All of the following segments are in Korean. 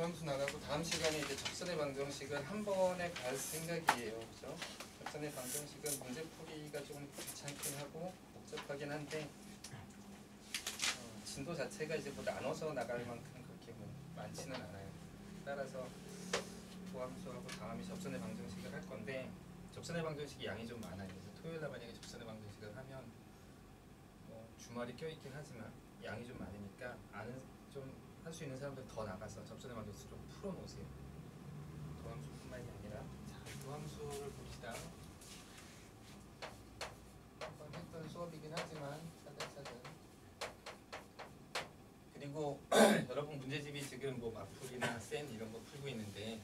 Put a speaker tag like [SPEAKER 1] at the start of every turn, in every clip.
[SPEAKER 1] 도함수 나가고 다음 시간에 이제 접선의 방정식은 한 번에 갈 생각이에요. 그죠? 접선의 방정식은 문제풀이가 조금 귀찮긴 하고 복잡하긴 한데 진도 자체가 이제 뭐 나눠서 나갈 만큼 그렇게 뭐 많지는 않아요. 따라서 도함수하고 다음에 접선의 방정식을 할 건데 접선의 방정식이 양이 좀 많아요. 그래서 토요일날 만약에 접선의 방정식을 하면 뭐 주말이 껴있긴 하지만 양이 좀 많으니까 아는 좀 할 수 있는 사람들 더 나가서 접선의 방정식 좀 풀어놓으세요. 도함수뿐만이 아니라 자, 도함수를 봅시다. 한번 했던 수업이긴 하지만 차근차근. 그리고 여러분 문제집이 지금 뭐 마풀이나 센 이런 거 풀고 있는데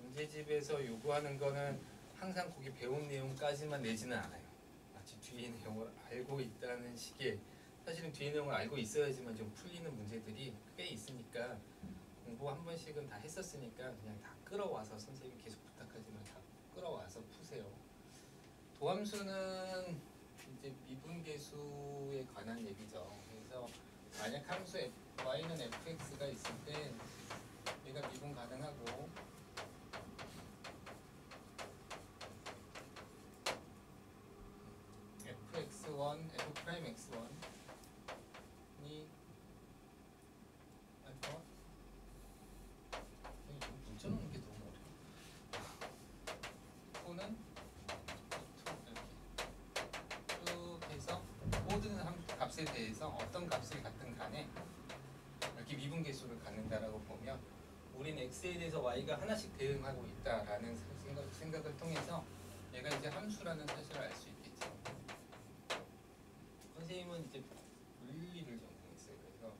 [SPEAKER 1] 문제집에서 요구하는 거는 항상 거기 배운 내용까지만 내지는 않아요. 마치 뒤에 내용을 알고 있다는 식의 사실은 뒤에 내용을 알고 있어야지만 좀 풀리는 문제들이 꽤 있으니까 공부 한 번씩은 다 했었으니까 그냥 다 끌어와서 선생님이 계속 부탁하지만 다 끌어와서 푸세요. 도함수는 이제 미분계수에 관한 얘기죠. 그래서 만약 함수 y는 fx가 있을 때 얘가 미분 가능하고 fx1, f'x1 이 알파 문자 넣는 게 너무 어려워. 또는 이렇게 쭉 해서 모든 값에 대해서 어떤 값을 갖든 간에 이렇게 미분계수를 갖는다라고 보면 우리는 x에 대해서 y가 하나씩 대응하고 있다라는 생각을 통해서 얘가 이제 함수라는 사실을 알 수 있겠죠. 선생님은 이제 물리를 전공했어요. 그래서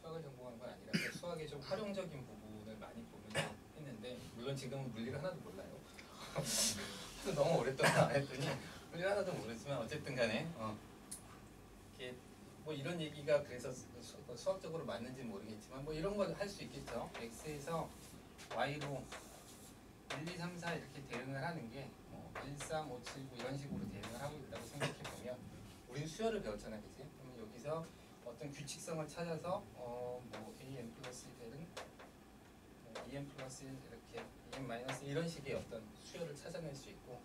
[SPEAKER 1] 수학을 전공한 건 아니라 수학의 좀 활용적인 부분을 많이 보면서 했는데 물론 지금은 물리를 하나도 몰라요. 너무 오랫동안 안 했더니 물리를 하나도 모르지만 어쨌든 간에 이렇게 뭐 이런 얘기가 그래서 수학적으로 맞는지 모르겠지만 뭐 이런 걸 할 수 있겠죠. x에서 y로 1, 2, 3, 4 이렇게 대응을 하는 게 뭐 1, 3, 5, 7, 9 이런 식으로 대응을 하고 있다고 생각해 보면 우리는 수열을 배웠잖아요, 그치? 그러면 여기서 어떤 규칙성을 찾아서 뭐 an 플러스 1은 en 플러스 1 이렇게 en 마이너스 이런 식의 어떤 수열을 찾아낼 수 있고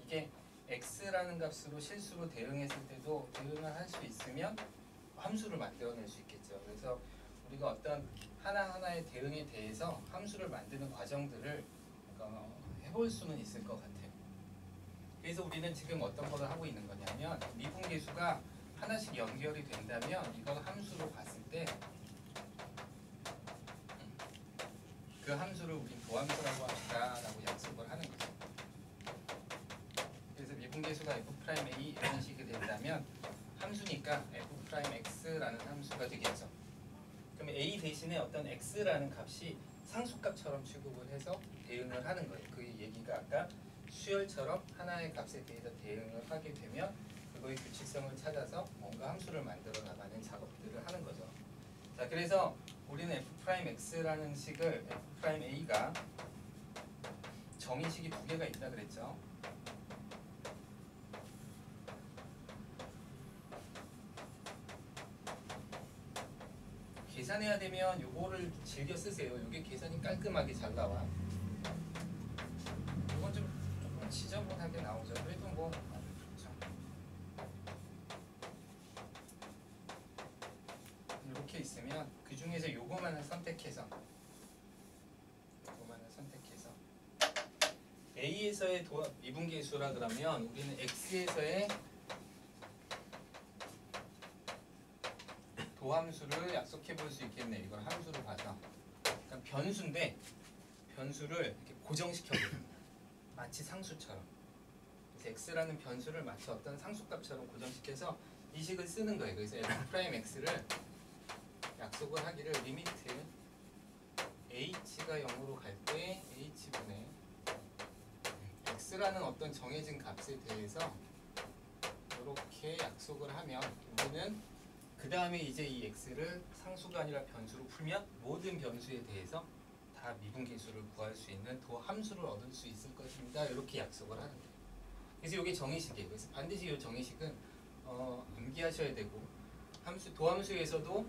[SPEAKER 1] 이게 x라는 값으로 실수로 대응했을 때도 대응을 할 수 있으면 함수를 만들어낼 수 있겠죠. 그래서 우리가 어떤 하나하나의 대응에 대해서 함수를 만드는 과정들을 해볼 수는 있을 것 같아요. 그래서 우리는 지금 어떤 걸 하고 있는 거냐면 미분계수가 하나씩 연결이 된다면 이걸 함수로 봤을 때 그 함수를 우린 도함수라고 한다라고 약속을 하는 거죠. 그래서 미분계수가 f'A 이런 식이 된다면 함수니까 f'x라는 함수가 되겠죠. 그럼 a 대신에 어떤 x라는 값이 상수값처럼 취급을 해서 대응을 하는 거예요. 그 얘기가 아까 수열처럼 하나의 값에 대해서 대응을 하게 되면 그거의 규칙성을 찾아서 뭔가 함수를 만들어 나가는 작업들을 하는 거죠. 자, 그래서 우리는 f'x라는 식을 f'a가 정의식이 두 개가 있다 그랬죠. 계산해야 되면 요거를 즐겨 쓰세요. 요게 계산이 깔끔하게 잘 나와. 요건 조금 지저분하게 나오죠. 그래도 뭐 좋죠. 이렇게 있으면 그 중에서 요거만을 선택해서 A에서의 미분계수라 그러면 우리는 X에서의 도함수를 약속해 볼 수 있겠네요. 이걸 함수로 봐서. 그러니까 변수인데 변수를 이렇게 고정시켜 봅니다. 마치 상수처럼. 그래서 x라는 변수를 마치 어떤 상수값처럼 고정시켜서 이 식을 쓰는 거예요. 그래서 f'x를 약속을 하기를 리미트 h가 0으로 갈 때 h분의 x라는 어떤 정해진 값에 대해서 이렇게 약속을 하면 우리는 그 다음에 이제 이 x를 상수가 아니라 변수로 풀면 모든 변수에 대해서 다 미분계수를 구할 수 있는 도함수를 얻을 수 있을 것입니다. 이렇게 약속을 하는 거예요. 그래서 이게 정의식이에요. 그래서 반드시 이 정의식은 암기하셔야 되고 도함수에서도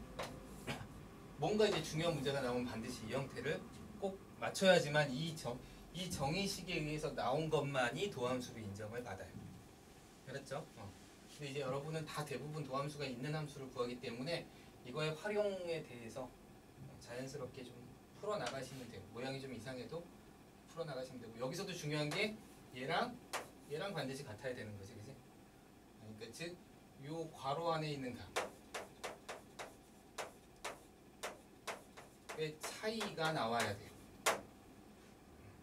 [SPEAKER 1] 뭔가 이제 중요한 문제가 나오면 반드시 이 형태를 꼭 맞춰야지만 이 정의식에 의해서 나온 것만이 도함수로 인정을 받아요. 그렇죠? 근데 이제 여러분은 다 대부분 도함수가 있는 함수를 구하기 때문에 이거의 활용에 대해서 자연스럽게 좀 풀어나가시면 돼요. 모양이 좀 이상해도 풀어나가시면 되고, 여기서도 중요한 게 얘랑 반드시 같아야 되는 거지, 그지? 그러니까 즉, 요 괄호 안에 있는 값의 차이가 나와야 돼요.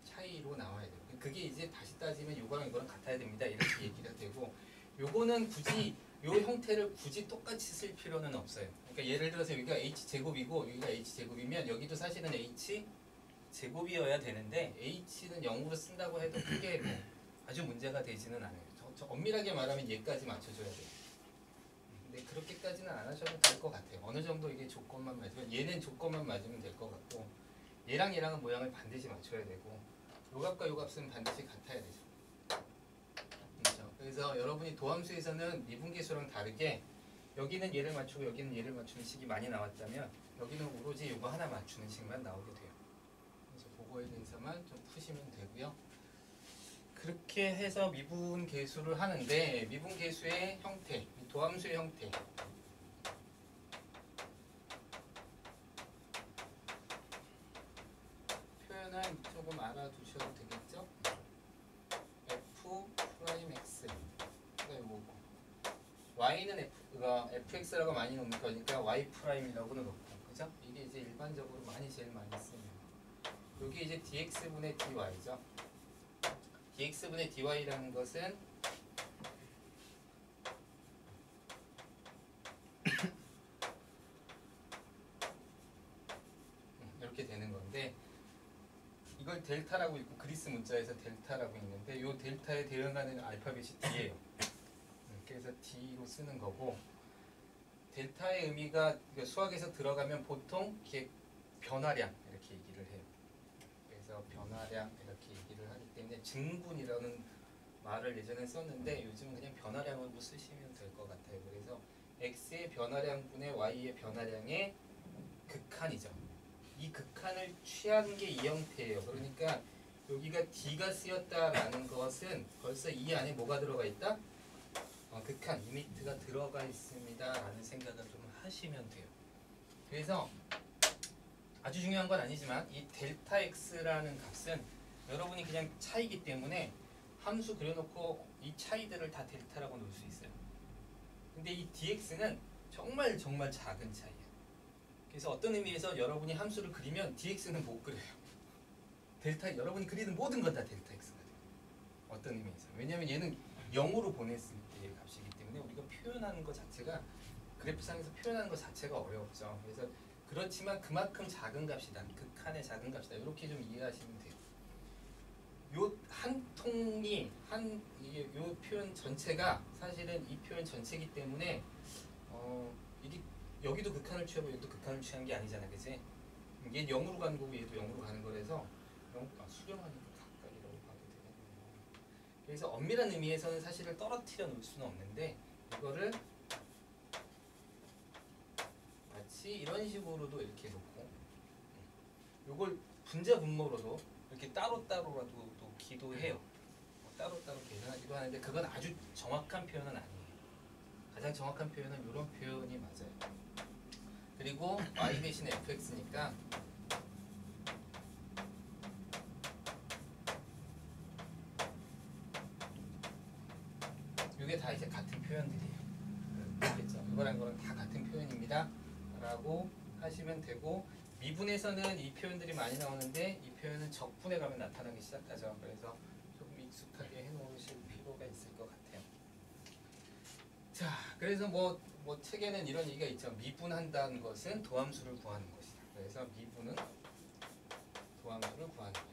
[SPEAKER 1] 차이로 나와야 돼요. 그게 이제 다시 따지면 요거랑 이거랑 같아야 됩니다. 이렇게 얘기가 되고, 요거는 굳이 요 형태를 굳이 똑같이 쓸 필요는 없어요. 그러니까 예를 들어서 여기가 h제곱이고 여기가 h제곱이면 여기도 사실은 h제곱이어야 되는데 h는 0으로 쓴다고 해도 크게 뭐 아주 문제가 되지는 않아요. 저 엄밀하게 말하면 얘까지 맞춰줘야 돼요. 근데 그렇게까지는 안 하셔도 될 것 같아요. 어느 정도 이게 조건만 맞으면, 얘는 조건만 맞으면 될 것 같고, 얘랑은 모양을 반드시 맞춰야 되고, 요 값과 요 값은 반드시 같아야 되죠. 그렇죠? 그래서 여러분이 도함수에서는 미분계수랑 다르게 여기는 얘를 맞추고 여기는 얘를 맞추는 식이 많이 나왔다면 여기는 오로지 요거 하나 맞추는 식만 나오게 돼요. 그래서 그거에 대해서만 좀 푸시면 되고요. 그렇게 해서 미분계수를 하는데, 미분계수의 형태, 도함수의 형태, 표현은 조금 알아두셔도 되겠죠? f'(x) 가 뭐고, y는 fx라고 많이 놓는 거니까 y'(이라고는 놓고, 그죠? 이게 이제 일반적으로 제일 많이 쓰는 거. 여기 이제 dx분의 dy죠. dx분의 dy라는 것은 이렇게 되는 건데, 이걸 델타라고 있고 그리스 문자에서 델타라고 있는데, 이 델타에 대응하는 알파벳이 d예요. 그래서 d로 쓰는 거고, 델타의 의미가 수학에서 들어가면 보통 이렇게 변화량 이렇게 얘기를 해요. 그래서 변화량 이렇게 얘기를 하기 때문에 증분이라는 말을 예전에 썼는데 요즘은 그냥 변화량으로 쓰시면 될 것 같아요. 그래서 x의 변화량분의 y의 변화량의 극한이죠. 이 극한을 취한 게 이 형태예요. 그러니까 여기가 d가 쓰였다라는 것은 벌써 이 안에 뭐가 들어가 있다? 극한, 리미트가 들어가 있습니다 라는 생각을 좀 하시면 돼요. 그래서 아주 중요한 건 아니지만 이 델타 x라는 값은 여러분이 그냥 차이기 때문에 함수 그려놓고 이 차이들을 다 델타라고 놓을 수 있어요. 근데 이 dx는 정말 작은 차이예요. 그래서 어떤 의미에서 여러분이 함수를 그리면 dx는 못 그려요. 델타, 여러분이 그리는 모든 건 다 델타 x가 돼요. 어떤 의미에서. 왜냐하면 얘는 0으로 보냈을 때의 값이기 때문에 우리가 표현하는 것 자체가, 그래프상에서 표현하는 것 자체가 어렵죠. 그래서 그렇지만 그만큼 작은 값이다, 극한의 작은 값이다, 이렇게 좀 이해하시면 돼요. 요 한 통이 요 표현 전체가 사실은 이 표현 전체이기 때문에 이게 여기도 극한을 취하고 여기도 극한을 취한 게 아니잖아, 그치? 얘 0으로 가는 거고 얘도 0으로 가는 거라서 수렴하니까 각각이라고 봐도 되겠네요. 그래서 엄밀한 의미에서는 사실을 떨어뜨려 놓을 수는 없는데, 이거를 마치 이런 식으로도 이렇게 놓고, 요걸 분자 분모로도 이렇게 따로따로라도 또 기도해요. 따로따로 계산하기도 하는데 그건 아주 정확한 표현은 아니에요. 가장 정확한 표현은 이런 표현이 맞아요. 그리고 y 대신 fx니까 이게 다 이제 같은 표현들이에요. 알겠죠? 이거랑 이거랑 다 같은 표현입니다 라고 하시면 되고, 미분에서는 이 표현들이 많이 나오는데 이 표현은 적분에 가면 나타나기 시작하죠. 그래서 조금 익숙하게 해놓으실 필요가 있을 것 같아요. 자, 그래서 뭐 책에는 이런 얘기가 있죠. 미분한다는 것은 도함수를 구하는 것이다. 그래서 미분은 도함수를 구하는 거예요.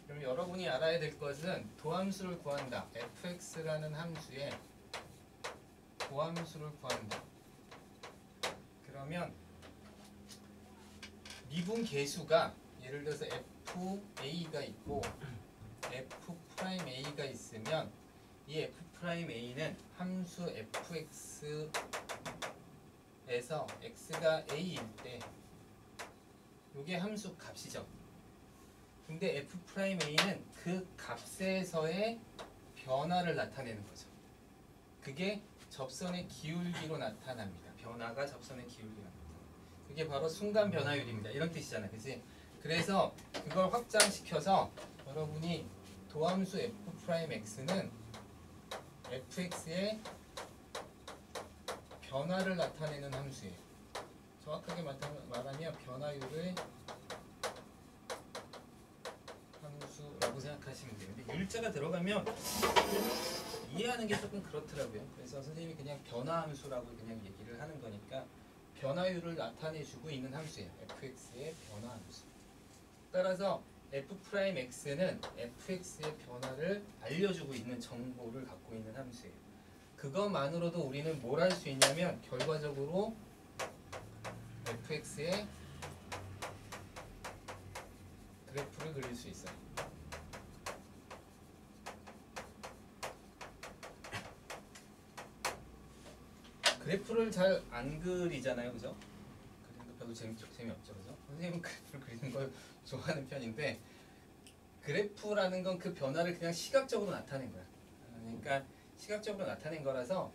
[SPEAKER 1] 그럼 여러분이 알아야 될 것은 도함수를 구한다. fx라는 함수에 도함수를 구한다. 그러면 미분 계수가 예를 들어서 fa가 있고 f'a가 있으면 이 f'A는 함수 fx에서 x가 a일 때 이게 함수 값이죠. 근데 f'A는 그 값에서의 변화를 나타내는 거죠. 그게 접선의 기울기로 나타납니다. 변화가 접선의 기울기로 나타납니다. 그게 바로 순간 변화율입니다. 이런 뜻이잖아요. 그치? 그래서 그걸 확장시켜서 여러분이 도함수 f'x는 fx의 변화를 나타내는 함수예요. 정확하게 말하면 변화율의 함수라고 생각하시면 돼요. 근데 율자가 들어가면 이해하는 게 조금 그렇더라고요. 그래서 선생님이 그냥 변화함수라고 그냥 얘기를 하는 거니까 변화율을 나타내주고 있는 함수예요. fx의 변화함수. 따라서 f'x는 fx의 변화를 알려주고 있는 정보를 갖고 있는 함수예요. 그것만으로도 우리는 뭘 할 수 있냐면 결과적으로 fx의 그래프를 그릴 수 있어요. 그래프를 잘 안 그리잖아요, 그죠? 그리는 거 별로 재미없죠, 그죠? 선생님은 그래프를 그리는 걸 좋아하는 편인데 그래프라는 건 그 변화를 그냥 시각적으로 나타낸 거야. 그러니까 시각적으로 나타낸 거라서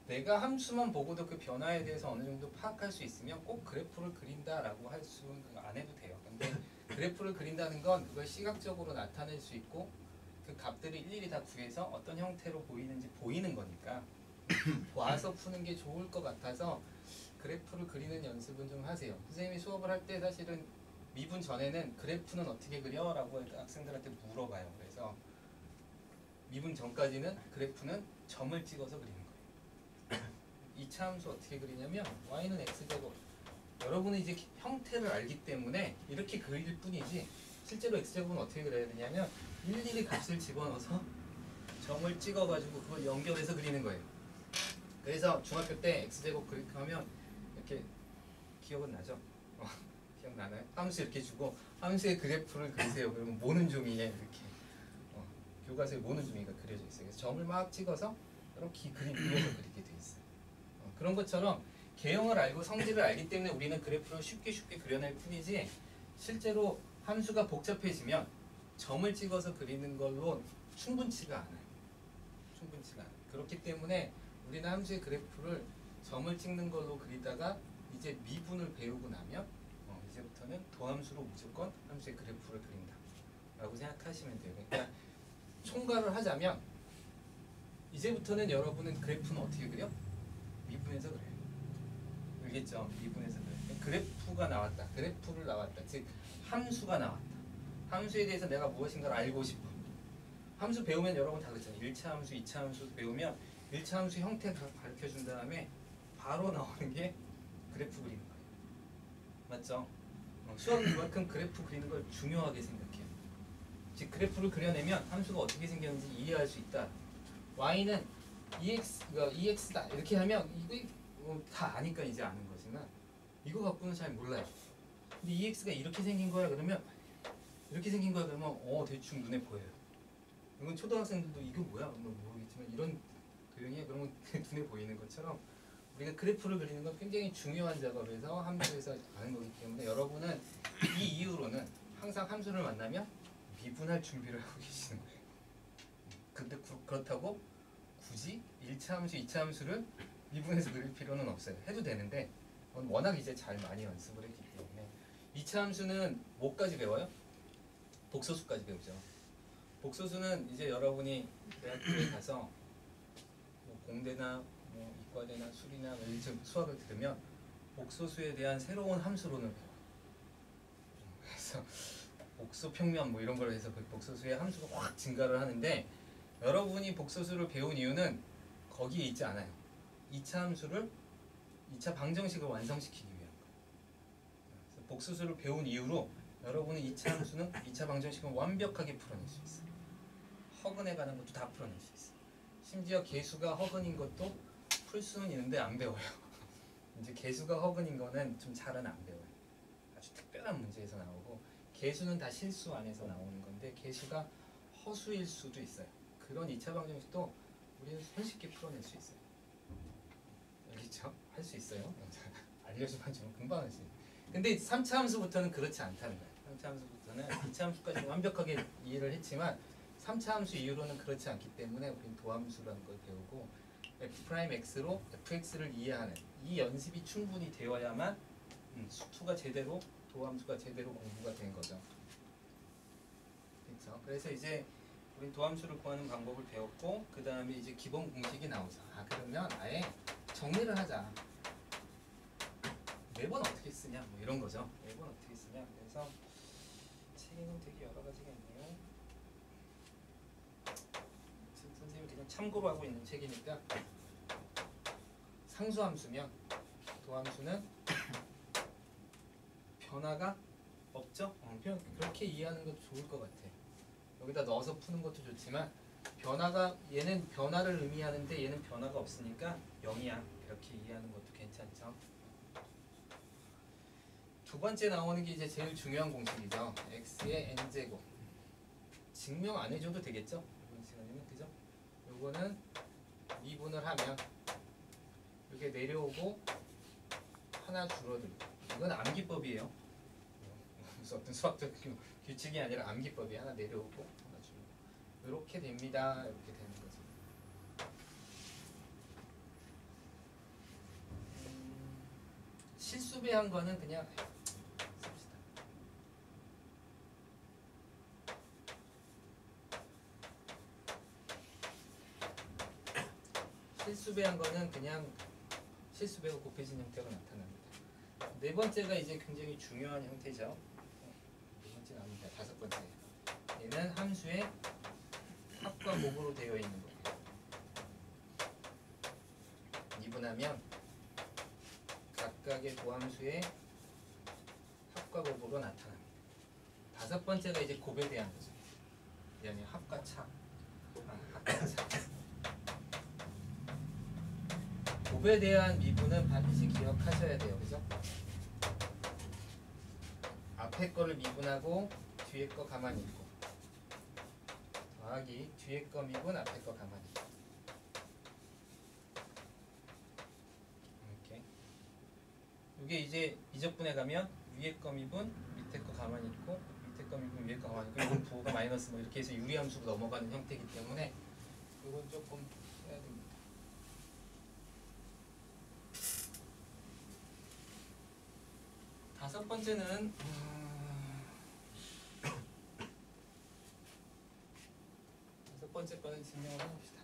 [SPEAKER 1] 내가 함수만 보고도 그 변화에 대해서 어느 정도 파악할 수 있으면 꼭 그래프를 그린다라고 할 수는 안 해도 돼요. 근데 그래프를 그린다는 건 그걸 시각적으로 나타낼 수 있고 그 값들을 일일이 다 구해서 어떤 형태로 보이는지 보이는 거니까 와서 푸는 게 좋을 것 같아서 그래프를 그리는 연습은 좀 하세요. 선생님이 수업을 할 때 사실은 미분 전에는 그래프는 어떻게 그려? 라고 학생들한테 물어봐요. 그래서 미분 전까지는 그래프는 점을 찍어서 그리는 거예요. 2차 함수 어떻게 그리냐면 y는 x제곱. 여러분은 이제 형태를 알기 때문에 이렇게 그릴 뿐이지 실제로 x제곱은 어떻게 그려야 되냐면 일일이 값을 집어넣어서 점을 찍어가지고 그걸 연결해서 그리는 거예요. 그래서 중학교 때 x제곱 그렇게 하면 이렇게 기억은 나죠? 기억나나요? 함수 이렇게 주고 함수의 그래프를 그리세요. 그러면 모는 종이에 이렇게 교과서에 모는 종이가 그려져 있어요. 그래서 점을 막 찍어서 이렇게 그림 위에서 그리게 돼 있어요. 그런 것처럼 개형을 알고 성질을 알기 때문에 우리는 그래프를 쉽게 그려낼 뿐이지 실제로 함수가 복잡해지면 점을 찍어서 그리는 걸로 충분치가 않아요. 그렇기 때문에 우리는 함수의 그래프를 점을 찍는 걸로 그리다가 이제 미분을 배우고 나면 이제부터는 도함수로 무조건 함수의 그래프를 그린다 라고 생각하시면 돼요. 그러니까 총괄을 하자면 이제부터는 여러분은 그래프는 어떻게 그려? 미분해서 그려요. 알겠죠? 미분해서 그려요. 그래프가 나왔다. 그래프를 나왔다. 즉 함수가 나왔다. 함수에 대해서 내가 무엇인가를 알고 싶어. 함수 배우면 여러분 다 그렇잖아요. 1차 함수, 2차 함수 배우면 1차 함수 형태 가르쳐준 다음에 바로 나오는 게 그래프 그리는 거예요. 맞죠? 수학은 그만큼 그래프 그리는 걸 중요하게 생각해요. 즉 그래프를 그려내면 함수가 어떻게 생겼는지 이해할 수 있다. y는 ex다 이렇게 하면 이거 다 아니까 이제 아는 거지만 이거 갖고는 잘 몰라요. 근데 ex가 이렇게 생긴 거야 그러면 대충 눈에 보여요. 이건 초등학생들도 이거 뭐야? 모르겠지만 이런 도형이야? 그러면 눈에 보이는 것처럼 우리가 그래프를 그리는 건 굉장히 중요한 작업에서 함수에서 아는 거기 때문에 여러분은 이 이후로는 항상 함수를 만나면 미분할 준비를 하고 계시는 거예요. 근데 그렇다고 굳이 1차 함수, 2차 함수를 미분해서 그릴 필요는 없어요. 해도 되는데 워낙 이제 잘 많이 연습을 했기 때문에 2차 함수는 뭐까지 배워요? 복소수까지 배우죠. 복소수는 이제 여러분이 대학교에 가서 뭐 공대나 뭐 이과대나 수리나 수학을 들으면 복소수에 대한 새로운 함수론을 배워요. 그래서 복소평면 뭐 이런 걸 해서 그 복소수의 함수가 확 증가를 하는데 여러분이 복소수를 배운 이유는 거기에 있지 않아요. 2차 방정식을 완성시키기 위한 거예요. 그래서 복소수를 배운 이후로 여러분은 2차 함수는 2차 방정식은 완벽하게 풀어낼 수 있어요. 허근에 가는 것도 다 풀어낼 수 있어요. 심지어 개수가 허근인 것도 풀 수는 있는데 안 배워요. 이제 개수가 허근인 거는 좀 잘은 안 배워요. 아주 특별한 문제에서 나오고 개수는 다 실수 안에서 나오는 건데 개수가 허수일 수도 있어요. 그런 2차 방정식도 우리는 손쉽게 풀어낼 수 있어요. 알겠죠? 할 수 있어요. 알려주면 좀 금방 하지. 근데 3차 함수부터는 그렇지 않다는 거예요. 3차 함수부터는 2차 함수까지 완벽하게 이해를 했지만 3차 함수 이후로는 그렇지 않기 때문에 우리는 도함수라는 걸 배우고 f'x로 fx를 이해하는 이 연습이 충분히 되어야만 수투가 제대로 도함수가 제대로 공부가 된 거죠. 그렇죠? 그래서 이제 우린 도함수를 구하는 방법을 배웠고 그 다음에 이제 기본 공식이 나오죠. 아 그러면 아예 정리를 하자. 매번 어떻게 쓰냐 뭐 이런 거죠. 매번 어떻게 쓰냐. 그래서 책에는 되게 여러 가지가 있네요. 선생님이 그냥 참고로 하고 있는 책이니까 상수함수면 도함수는 변화가 없죠? 그렇게 이해하는 것도 좋을 것 같아. 여기다 넣어서 푸는 것도 좋지만 변화가 얘는 변화를 의미하는데 얘는 변화가 없으니까 0이야. 그렇게 이해하는 것도 괜찮죠. 두 번째 나오는 게 이제 제일 중요한 공식이죠. x의 n제곱. 증명 안 해줘도 되겠죠? 이번 시간에는 그죠? 요거는 미분을 하면 이렇게 내려오고 하나 줄어들고 이건 암기법이에요. 무슨 어떤 수학적 규칙이 아니라 암기법이 하나 내려오고 하나 줄고 이렇게 됩니다. 이렇게 되는 거죠. 실수배한 거는 그냥 씁시다. 실수배한 거는 그냥 실수배가 곱해진 형태가 나타납니다. 네 번째가 이제 굉장히 중요한 형태죠. 네 번째 나옵니다. 다섯 번째. 얘는 함수의 합과 곱으로 되어 있는 거예요. 미분하면 각각의 도함수의 합과 곱으로 나타납니다. 다섯 번째가 이제 곱에 대한 거죠. 아니 합과 차. 합과 차. 곱에 대한 미분은 반드시 기억하셔야 돼요. 그죠? 앞에 거를 미분하고 뒤에 거 가만히 있고 더하기 뒤에 거 미분 앞에 거 가만히 있고 이렇게 이게 이제 미적분에 가면 위에 거 미분 밑에 거 가만히 있고 밑에 거 미분 위에 거 가만히 있고 이건 부호가 마이너스 뭐 이렇게 해서 유리함수로 넘어가는 형태이기 때문에 이건 조금 해야 됩니다. 다섯 번째는 다섯 번째 거는 증명을 해봅시다.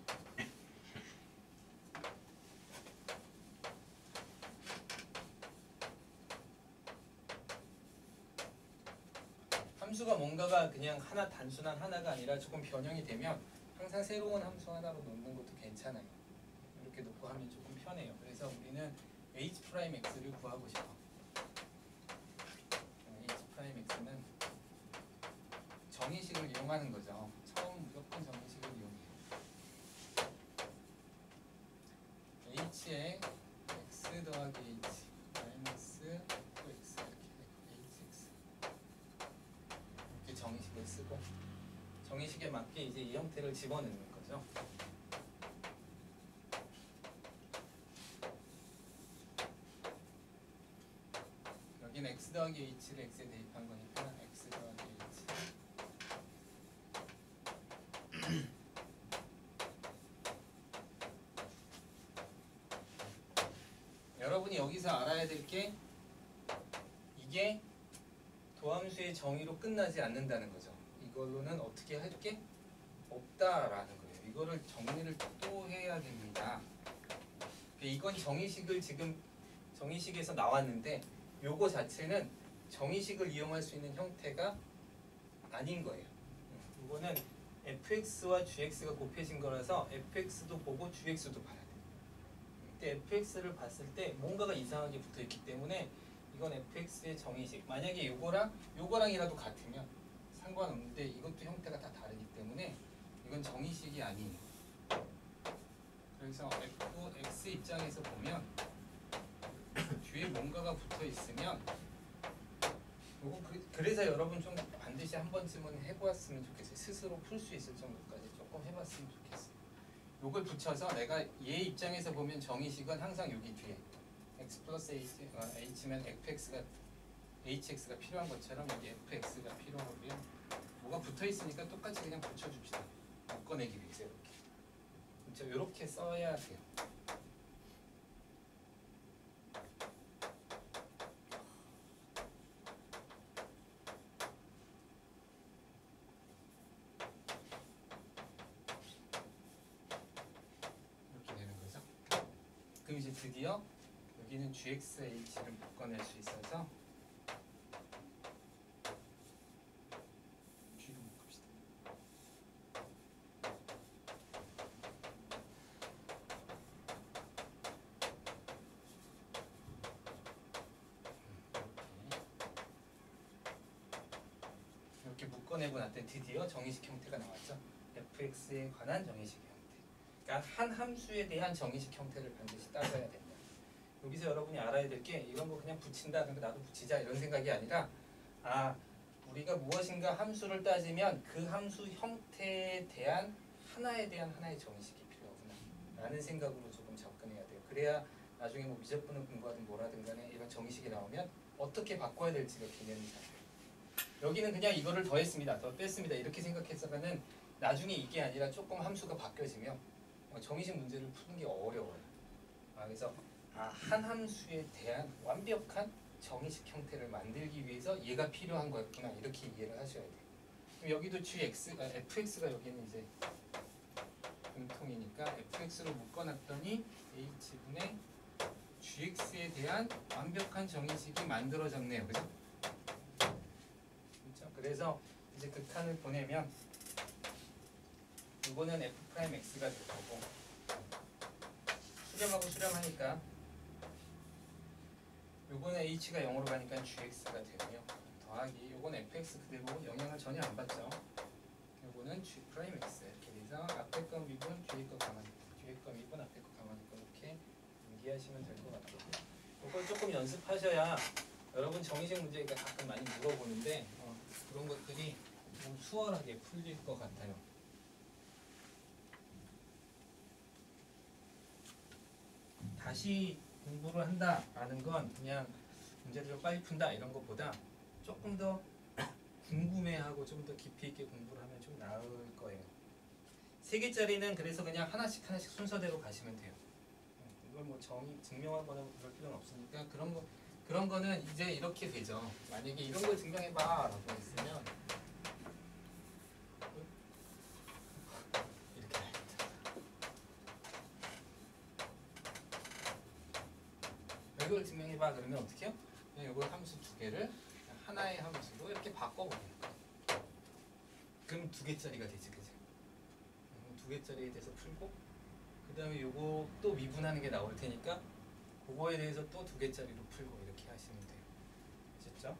[SPEAKER 1] 함수가 뭔가가 그냥 하나 단순한 하나가 아니라 조금 변형이 되면 항상 새로운 함수 하나로 놓는 것도 괜찮아요. 이렇게 놓고 하면 조금 편해요. 그래서 우리는 h'x를 구하고 싶어. h'x는 정의식을 이용하는 거죠. 처음 무조건 정의식을 이용해요. h에 x 더하기 h 마이너스 2x 이렇게 되고 hx 이렇게 정의식을 쓰고 정의식에 맞게 이제 이 형태를 집어넣는 거죠. 여기는 x 더하기 h를 x에 대입한 거니까 x 더하기 h 여러분이 여기서 알아야 될 게 이게 도함수의 정의로 끝나지 않는다는 거죠. 이걸로는 어떻게 할 게 없다라는 거예요. 이거를 정리를 또 해야 됩니다. 이건 정의식을 지금 정의식에서 나왔는데 요거 자체는 정의식을 이용할 수 있는 형태가 아닌 거예요. 이거는 fx와 gx가 곱해진 거라서 fx도 보고 gx도 봐야 돼요. 근데 fx를 봤을 때 뭔가가 이상하게 붙어있기 때문에 이건 fx의 정의식. 만약에 요거랑이라도 같으면 상관없는데 이것도 형태가 다 다르기 때문에 이건 정의식이 아니에요. 그래서 fx 입장에서 보면 뒤에 뭔가가 붙어있으면 요거 그래서 여러분 좀 반드시 한 번쯤은 해보았으면 좋겠어요. 스스로 풀 수 있을 정도까지 조금 해봤으면 좋겠어요. 요걸 붙여서 내가 얘 입장에서 보면 정의식은 항상 여기 뒤에 x 플러스 h면 hx가 필요한 것처럼 여기 fx가 필요하고요. 뭐가 붙어 있으니까 똑같이 그냥 붙여줍시다. 묶어내기 위해서 이렇게. 그렇죠? 이렇게 써야 돼요. 이렇게 되는 거죠. 그럼 이제 드디어 여기는 gxh를 묶어낼 수 있어서 g로 묶읍시다. 이렇게 묶어내고 났더니 드디어 정의식 형태가 나왔죠. fx에 관한 정의식 형태. 그러니까 한 함수에 대한 정의식 형태를 반드시 따져야 된다. 여기서 여러분이 알아야 될 게 이런 거 그냥 붙인다, 그러니까 나도 붙이자 이런 생각이 아니라 우리가 무엇인가 함수를 따지면 그 함수 형태에 대한 하나에 대한 하나의 정의식이 필요하구나 라는 생각으로 조금 접근해야 돼요. 그래야 나중에 뭐 미적분을 공부하든 뭐라든 간에 이런 정의식이 나오면 어떻게 바꿔야 될지가 개념이 잡혀요. 여기는 그냥 이거를 더했습니다. 더 뺐습니다. 이렇게 생각했다가는 나중에 이게 아니라 조금 함수가 바뀌어지면 정의식 문제를 푸는 게 어려워요. 그래서 한 함수에 대한 완벽한 정의식 형태를 만들기 위해서 얘가 필요한 거였구나 이렇게 이해를 하셔야 돼요. 그럼 여기도 fx가 여기는 이제 공통이니까 fx로 묶어놨더니 h분의 gx에 대한 완벽한 정의식이 만들어졌네요. 그죠? 그렇죠? 그래서 이제 극한을 보내면 이거는 f'x가 될 거고 수렴하고 수렴하니까 요거는 h가 0으로 가니까 gx가 되고요. 더하기 요거는 fx 그대로 영향을 전혀 안 받죠. 요거는 g'x 이렇게 돼서 앞에 거 미분 뒤에 거 가만히 뒤에 거 미분 앞에 거 가만히 있고 이렇게 암기하시면 될 것 같고 요걸 조금 연습하셔야 여러분 정의식 문제 가끔 많이 물어보는데 그런 것들이 좀 수월하게 풀릴 것 같아요. 다시 공부를 한다라는 건 그냥 문제를 좀 빨리 푼다 이런 것보다 조금 더 궁금해하고 좀 더 깊이 있게 공부를 하면 좀 나을 거예요. 3개짜리는 그래서 그냥 하나씩 순서대로 가시면 돼요. 이걸 뭐 증명하거나 그럴 필요는 없으니까 그런 거는 이제 이렇게 되죠. 만약에 이런 걸 증명해봐 라고 했으면 이렇게 됩니다. 이걸 증명해봐 그러면 어떻게 해요? 그냥 이걸 함수 2개를 하나의 함수로 이렇게 바꿔버리는 거예요. 그럼 2개짜리가 되지, 그죠? 2개짜리에 대해서 풀고 그 다음에 요거 또 미분하는 게 나올 테니까 그거에 대해서 또 2개짜리로 풀고 이렇게 하시면 돼요. 아셨죠?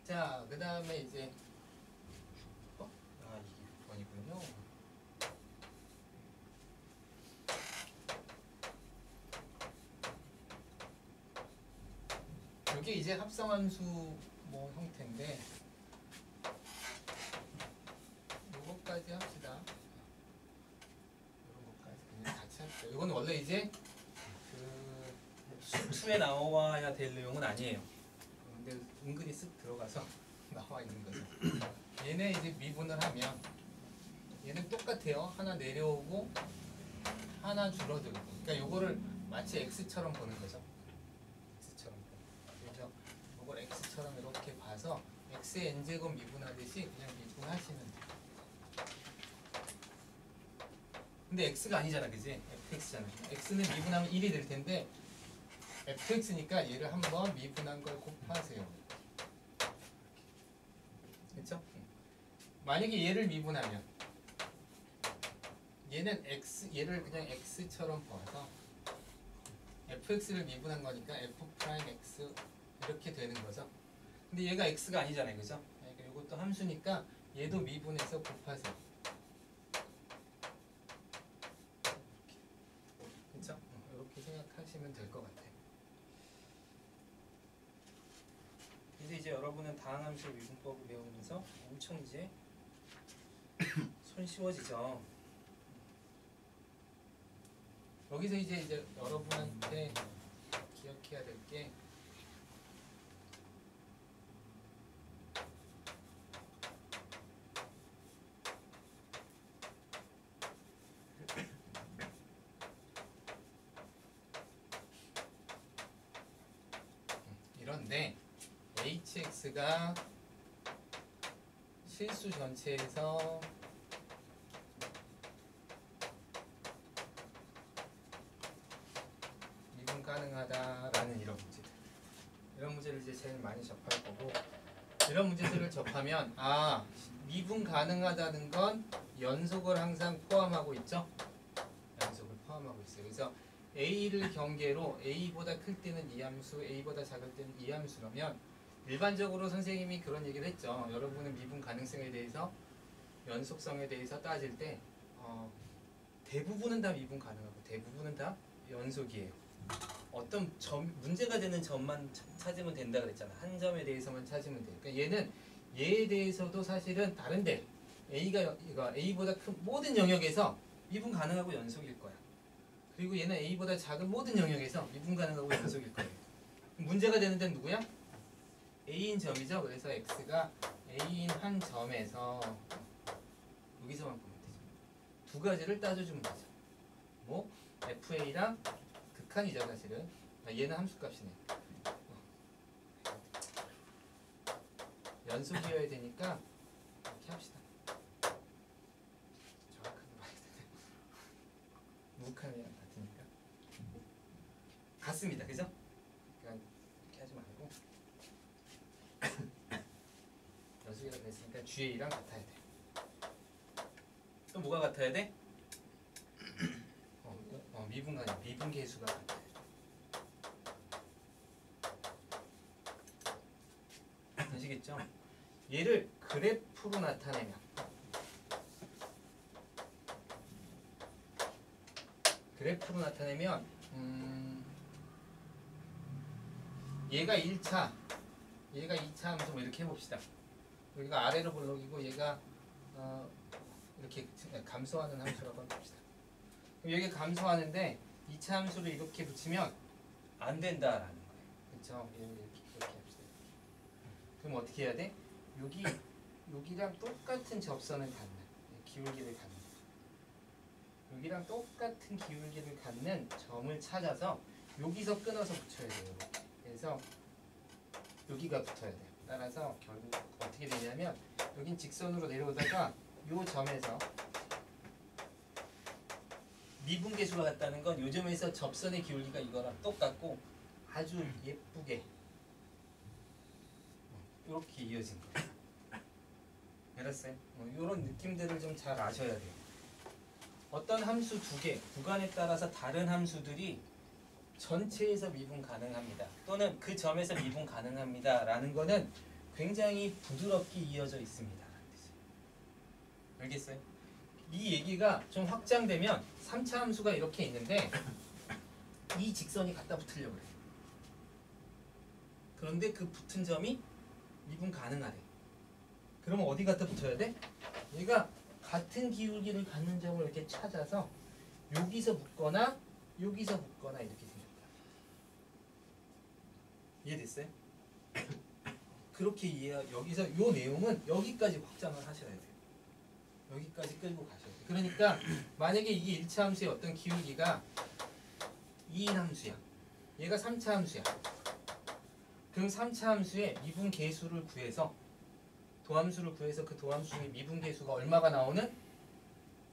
[SPEAKER 1] 자, 그 다음에 이제 이게 6번이군요. 이게 이제 합성함수 뭐 형태인데 요거까지 합시다. 이런 것까지 그냥 같이 합시다. 이건 원래 이제 그 수에 나와야 될 내용은 아니에요. 근데 은근히 쓱 들어가서 나와 있는 거죠. 얘네 이제 미분을 하면 얘는 똑같아요. 하나 내려오고 하나 줄어들고. 그러니까 요거를 마치 x처럼 보는 거죠. x처럼. 그래서 이걸 x처럼 이렇게 봐서 x의 n제곱 미분하듯이 그냥 미분하시면 돼요. 근데 x가 아니잖아, 그지? fx잖아. x는 미분하면 1이 될 텐데 fx니까 얘를 한번 미분한 걸 곱하세요. 그렇죠? 만약에 얘를 미분하면 얘는 얘를 그냥 x처럼 봐서 fx를 미분한 거니까 f'x 이렇게 되는 거죠. 근데 얘가 x가 아니잖아요, 그죠? 그러니까 이것도 함수니까 얘도 미분해서 곱하세요. 그렇죠? 이렇게 생각하시면 될 것 같아요. 이제 여러분은 다항함수의 미분법을 배우면서 엄청 이제 손쉬워지죠. 여기서 이제 여러분한테 기억해야 될 게 이런데 hx가 실수 전체에서 미분 가능하다라는 이런 문제들. 이런 문제를 이제 제일 많이 접할 거고, 이런 문제들을 접하면 미분 가능하다는 건 연속을 항상 포함하고 있죠. 연속을 포함하고 있어요. 그래서 a를 경계로 a보다 클 때는 이 함수, a보다 작을 때는 이 함수라면 일반적으로 선생님이 그런 얘기를 했죠. 여러분은 미분 가능성에 대해서 연속성에 대해서 따질 때 대부분은 다 미분 가능하고 대부분은 다 연속이에요. 어떤 문제가 되는 점만 찾으면 된다 그랬잖아. 한 점에 대해서만 찾으면 돼. 그러니까 얘는 얘에 대해서도 사실은 다른데 a보다 큰 모든 영역에서 미분 가능하고 연속일 거야. 그리고 얘는 a보다 작은 모든 영역에서 미분 가능하고 연속일 거예요. 문제가 되는 데는 누구야? a인 점이죠. 그래서 x가 a인 한 점에서 여기서만 보면 되죠. 두 가지를 따져주면 되죠. 뭐 fa랑 극한이죠 사실은. 얘는 함수값이네. 연속이어야 되니까 이렇게 합시다. 정확하게 봐야 되네. 무극한이랑 같으니까 같습니다. 그죠? 그러니까 이렇게 하지 말고 연속이라고 했으니까 GA랑 같아야 돼. 또 뭐가 같아야 돼? 미분간이 미분계수가 같아야 돼. 아시겠죠? 얘를 그래프로 나타내면 얘가 1차, 얘가 2차 함수 뭐 이렇게 해봅시다. 여기가 아래로 블록이고 얘가 이렇게 감소하는 함수라고 합시다. 그럼 여기 감소하는데 2차 함수를 이렇게 붙이면 안 된다라는 거예요. 그렇죠? 이렇게 합시다. 그럼 어떻게 해야 돼? 여기랑 똑같은 접선을 갖는 기울기를 갖는 여기랑 똑같은 기울기를 갖는 점을 찾아서 여기서 끊어서 붙여야 돼요. 그래서 여기가 붙어야 돼요. 따라서 결국 어떻게 되냐면 여긴 직선으로 내려오다가 요 점에서 미분계수가 같다는 건 요 점에서 접선의 기울기가 이거랑 똑같고 아주 예쁘게 이렇게 이어진 거예요. 알았어요? 이런 느낌들을 좀 잘 아셔야 돼요. 어떤 함수 두 개, 구간에 따라서 다른 함수들이 전체에서 미분 가능합니다. 또는 그 점에서 미분 가능합니다. 라는 거는 굉장히 부드럽게 이어져 있습니다. 알겠어요? 이 얘기가 좀 확장되면 3차 함수가 이렇게 있는데 이 직선이 갖다 붙으려고 그래요. 그런데 그 붙은 점이 미분 가능하래. 그러면 어디 갖다 붙여야 돼? 얘가 같은 기울기를 갖는 점을 이렇게 찾아서 여기서 붙거나 여기서 붙거나 이렇게 생겼다. 이해됐어요? 그렇게 여기서 이 내용은 여기까지 확장을 하셔야 돼요. 여기까지 끌고 가셔야 돼요. 그러니까 만약에 이게 1차 함수의 어떤 기울기가 2인 함수야. 얘가 3차 함수야. 그럼 3차 함수의 미분계수를 구해서 도함수를 구해서 그 도함수의 미분계수가 얼마가 나오는?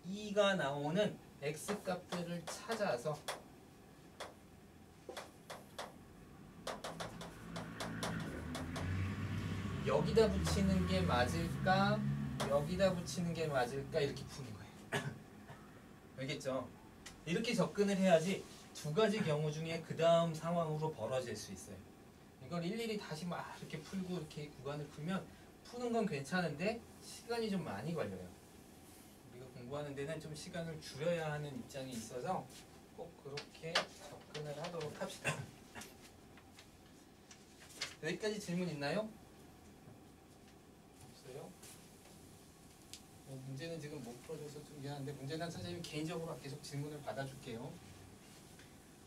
[SPEAKER 1] 2가 나오는 x값들을 찾아서 여기다 붙이는 게 맞을까? 여기다 붙이는 게 맞을까? 이렇게 푸는 거예요. 알겠죠? 이렇게 접근을 해야지 두 가지 경우 중에 그 다음 상황으로 벌어질 수 있어요. 이걸 일일이 다시 막 이렇게 풀고 이렇게 구간을 풀면 푸는 건 괜찮은데 시간이 좀 많이 걸려요. 우리가 공부하는 데는 좀 시간을 줄여야 하는 입장이 있어서 꼭 그렇게 접근을 하도록 합시다. 여기까지 질문 있나요? 없어요? 문제는 지금 못 풀어줘서 좀 미안한데 문제는 선생님이 개인적으로 계속 질문을 받아줄게요.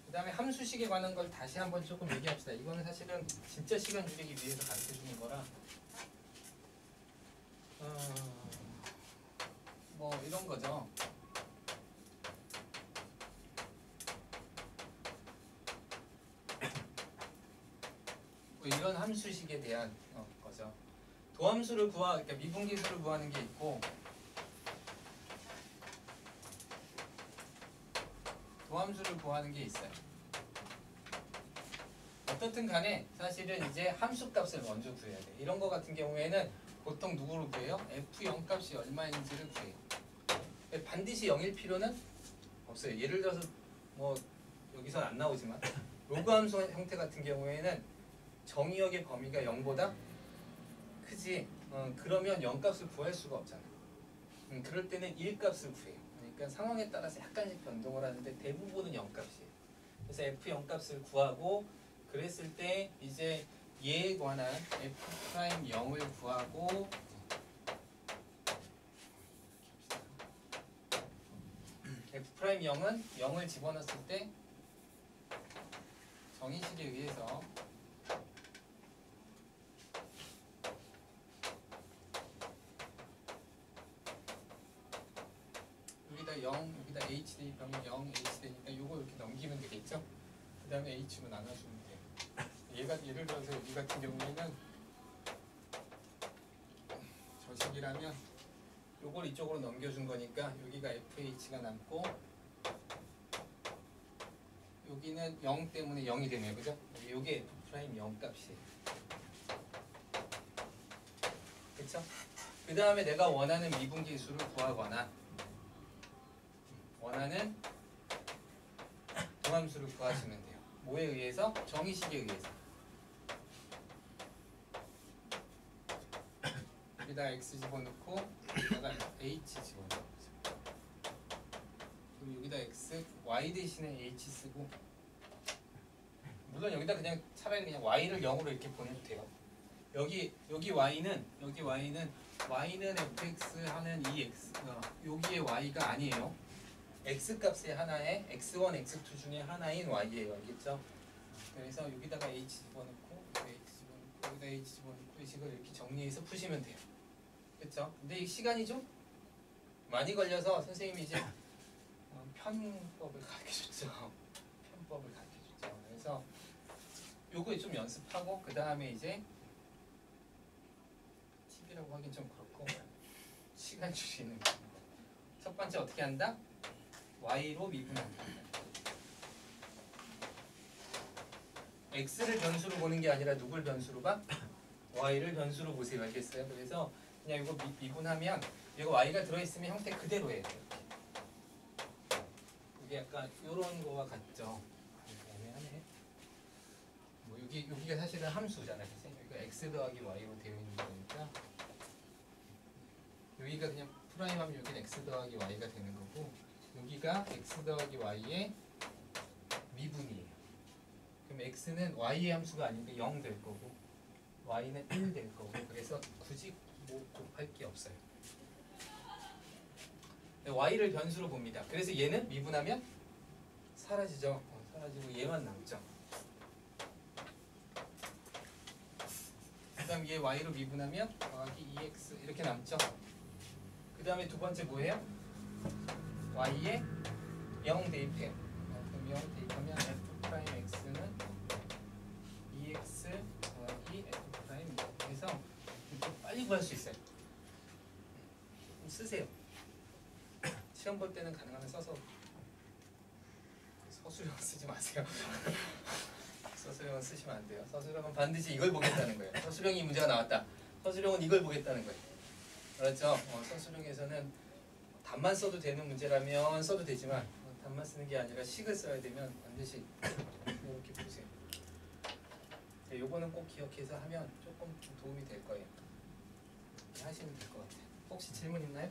[SPEAKER 1] 그 다음에 함수식에 관한 걸 다시 한번 조금 얘기합시다. 이거는 사실은 진짜 시간 줄이기 위해서 가르쳐주는 거라 뭐 이런 거죠. 뭐 이런 함수식에 대한 거죠. 도함수를 그러니까 미분계수를 구하는 게 있고 도함수를 구하는 게 있어요. 어떻든 간에 사실은 이제 함수 값을 먼저 구해야 돼. 이런 거 같은 경우에는 보통 누구를 구해요? F0 값이 얼마인지를 구해요. 반드시 0일 필요는 없어요. 예를 들어서 뭐 여기선 안 나오지만 로그 함수 형태 같은 경우에는 정의역의 범위가 0보다 크지. 그러면 0 값을 구할 수가 없잖아. 그럴 때는 1 값을 구해요. 그러니까 상황에 따라서 약간씩 변동을 하는데 대부분은 0 값이에요. 그래서 F0 값을 구하고 그랬을 때 이제 얘에 관한 F'0을 구하고 F'0은 0을 집어넣었을 때 정의식에 의해서 여기다 0, 여기다 H 대입하면 0, H 되니까 요거 이렇게 넘기면 되겠죠? 그 다음에 H로 나눠주면 돼요. 예를 들어서 여기 같은 경우에는 저 식이라면 요걸 이쪽으로 넘겨준 거니까 여기가 FH가 남고 여기는 0 때문에 0이 되네요. 그죠? 요게 F'0 값이에요. 그쵸? 그 다음에 내가 원하는 미분계수를 구하거나 원하는 도함수를 구하시면 돼요. 뭐에 의해서? 정의식에 의해서. 여기다 x 집어넣고 여기다가 h 집어넣고 그럼 여기다 x, y 대신에 h 쓰고 물론 여기다 그냥 차라리 그냥 y를 0으로 이렇게 보내도 돼요. 여기 y는 y는 fx 하는 이 x 여기에 y가 아니에요. x 값의 하나에 x1, x2 중에 하나인 y예요. 알겠죠? 그래서 여기다가 h 집어넣고 여기다 h 집어넣고 이 식을 이렇게 정리해서 푸시면 돼요. 그렇죠? 근데 이 시간이 좀 많이 걸려서 선생님이 이제 편법을 가르쳐줬죠. 편법을 가르쳐줬죠. 그래서 요거 좀 연습하고 그 다음에 이제 팁이라고 하긴 좀 그렇고 시간 줄이는 거. 첫 번째 어떻게 한다? y로 미분한다. x를 변수로 보는 게 아니라 누굴 변수로 봐? y를 변수로 보세요. 알겠어요? 그래서 그냥 이거 미분하면 이거 y가 들어있으면 형태 그대로예요. 이게 약간 이런 거와 같죠. 애매하네. 뭐 여기가 사실은 함수잖아요. 여기가 x 더하기 y로 되어 있는 거니까 여기가 그냥 프라임하면 여기는 x 더하기 y가 되는 거고 여기가 x 더하기 y의 미분이에요. 그럼 x는 y의 함수가 아닌데 0 될 거고 y는 1 될 거고 그래서 굳이 뭐 곱할 게 없어요. y를 변수로 봅니다. 그래서 얘는 미분하면 사라지죠. 사라지고 얘만 남죠. 그 다음 얘 y로 미분하면 더하기 2x 이렇게 남죠. 그 다음에 두 번째 뭐예요? y에 0 대입해요. 그럼 0 대입하면 f'x는 2x 더하기 f' 해서 좀 빨리 구할 수 있어요. 좀 쓰세요. 시험 볼 때는 가능하면 써서 서술형 쓰지 마세요. 서술형은 쓰시면 안 돼요. 서술형은 반드시 이걸 보겠다는 거예요. 서술형이 문제가 나왔다. 서술형은 이걸 보겠다는 거예요. 그렇죠? 서술형에서는 답만 써도 되는 문제라면 써도 되지만 답만 쓰는 게 아니라 식을 써야 되면 반드시 이렇게 보세요. 네, 요거는 꼭 기억해서 하면 조금 도움이 될 거예요. 하시면 될 것 같아요. 혹시 질문 있나요?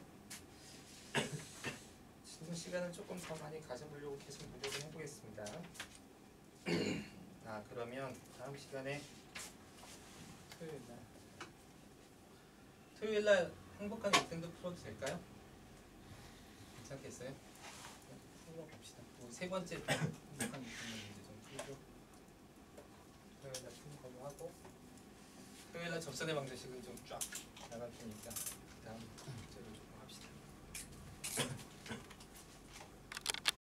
[SPEAKER 1] 질문 시간을 조금 더 많이 가져보려고 계속 노력을 해보겠습니다. 그러면 다음 시간에 토요일날 행복한 일등도 풀어도 될까요? 괜찮겠어요? 풀어봅시다. 세 번째 행복한 느낌을 이제 좀 풀고 토요일날 푸는 걸로 하고 토요일날 접선의 방정식을 좀 쫙 나갈 테니까